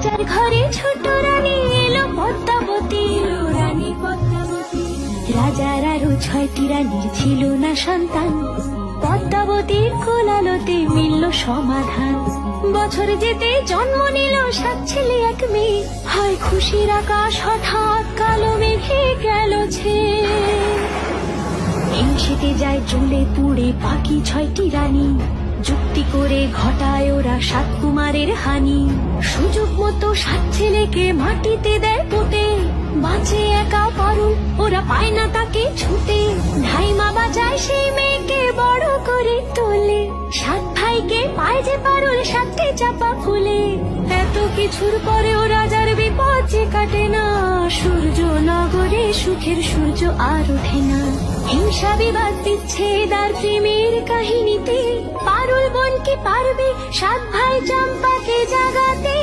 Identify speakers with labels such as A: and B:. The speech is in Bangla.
A: যার ঘরে ছোট রানী এলো পদ্মাবতী, রাজার আরো 6টি রানীর ছিল না সন্তান, পদ্মাবতীর কোলালোতে মিলল সমাধান। বছর যেতে জন্ম নিল 7 ছেলে 1 মেয়ে, হয় খুশির আকাশ হঠাৎ কালো মেঘে গেল ছেয়ে। হিংসেতে যায় জ্বলে পুড়ে বাকি 6টি রানী, যুক্তি করে ঘটায় ওরা 7 কুমারের হানি। সুযোগ মতো 7 ছেলেকে মাটিতে দেয় পুঁতে, বাঁচে একা পারুল, ওরা পায় না তাকে ছুটে। ধাইমা বাজায় সেই মেয়েকে বড় করে তোলে, 7 ভাইকে পায় যে পারুল 7টি চাপা ফুলে। এত কিছুর পরেও রাজার বিপদ যে কাটে না, সূর্য নগরে সুখের সূর্য আর ওঠে না। হিংসা বিবাদ বিচ্ছেদ আর প্রেমের কাহিনীতে পারুল বোন কি পারবে 7 ভাই চম্পাকে জাগাতে?